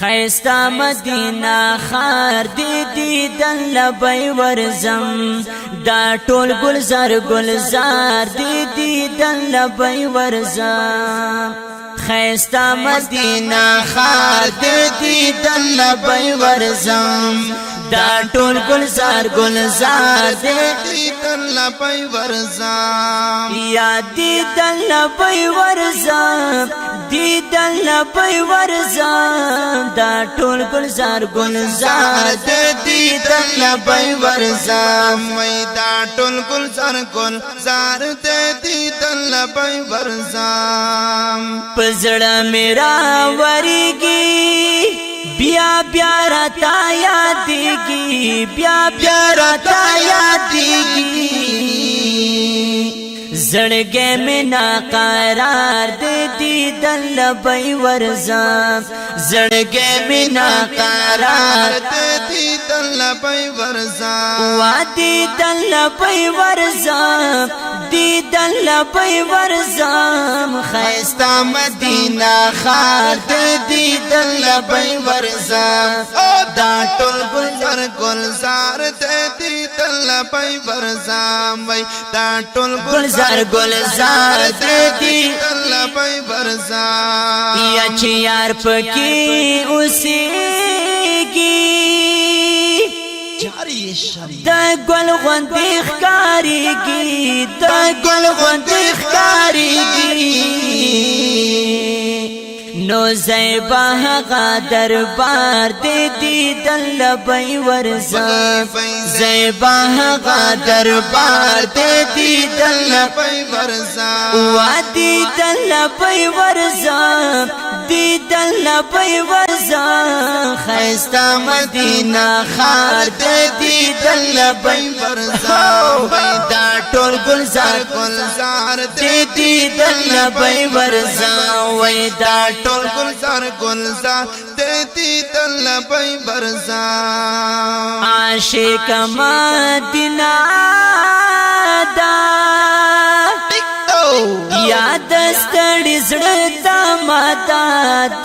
خیستا مدینہ خار دی دیدن لبی ورزم دا ټول گلزار گلزار دی دیدن لبی ورزم خیستا مدینہ خار دی دیدن لبی ورزم دا ټول گلزار گلزار دی دیدن لبی ورزم یا دیدن لبی ورزم دیدن لبی ورزم دا ټول گلزار گلزار دی دیدن لبی ورزم وای دا ټول گلزار گلزار دی دیدن لبی ورزم پزړه میرا ورګي بیا بیا راتا یادېږي بیا بیا راتا یادېږي زړګی مې ناقرار دی دیدن لبی ورزم زړګی مې ناقرار دی دیدن لبی ورزم وا دیدن لبی ورزم دیدن لبی ورزم خیستا مدینہ خار دی دیدن لبی ورزم دا ټول گلزار گلزار دی دیدن لبی ورزم وای دا ټول گلزار گلزار دی دیدن لبی ورزم یا چې یار پکې اوسېږي جاری شری دا گل غوندې ښکارېږي دا گل غوندې ښکارېږي نو زیبا هغه دربار دی دیدن لبی ورزم زیبا هغه دربار دی دیدن لبی ورزم وا دیدن لبی ورزم دیدن لبی ورزم خیستا مدینہ خار دی دیدن لبی ورزم دا ټول گلزار گلزار دی دیدن لبی ورزم وای دا ټول گلزار گلزار دی دیدن لبی ورزم عاشق مدینہ دا یاد ستړي زړه تا ماتا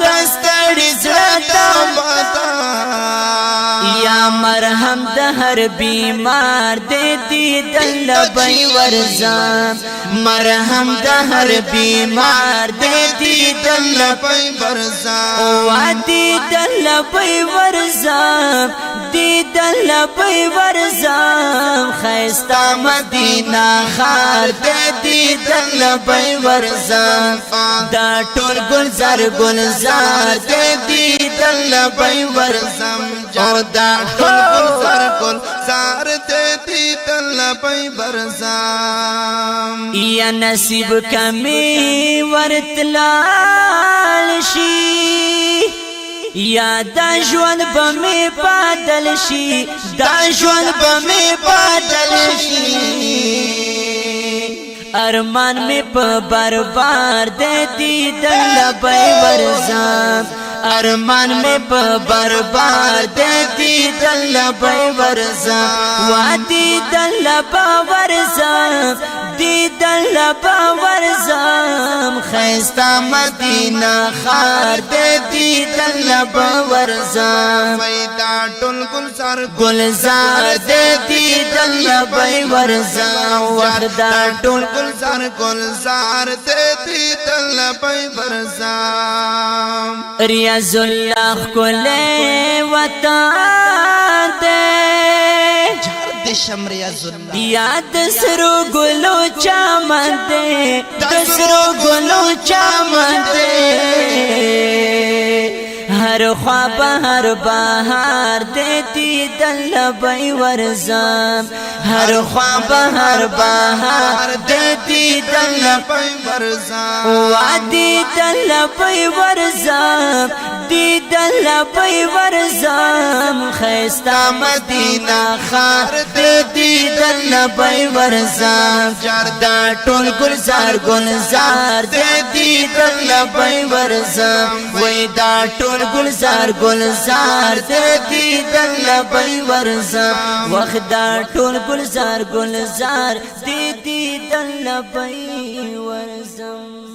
دستړي زړه تا ماتا یا مرهم د هر بیمار دی دیدن لبی ورزم مرهم د هر بیمار دی دیدن لبی ورزم وا دیدن لبی ورزم دیدن لبی ورزم خیستا مدینہ خار دی دیدن لبی ورزم دا ټول گلزار گلزار دی دیدن لبی ورزم دا ټول گلزار گلزار دی دیدن لبی ورزم یا نصیب کمی ورتلال شي یا دا ژوند به مې بدل شي دا ژوند به مې بدل شي ارمان میں په بربار دے دیدن لبی ورزم ارمان میں په بربار دے دیدن لبی ورزم وا دیدن لبا ورزم دیدن لبا ورزم خیستا مدینہ خار دے دیدن لبا ورزم وای دا ټول گلزار گلزار دے دیدن لبی ورزم وخت دا ټول گلزار گلزار دی دیدن لبی ورزم ریاض اللہ کلے وطن دے دشم ریاض اللہ یاد سرو گلو چامن دے دسرو گلو چامن دے ہر خواب ہر بہار دے دیدن لبی ورزم ہر خواب ہر بہار دے دیدن لبی ورزم وا دیدن لبی ورزم دیدن لبی ورزم خیستا مدینہ خار دے دیدن لبی ورزم دا ټول گلزار گلزار دے دیدن لبی ورزم وای دا ټول گلزار گلزار دے دیدن لبی ورزم وخت دا ټول گلزار گلزار دے دیدن لبی ورزم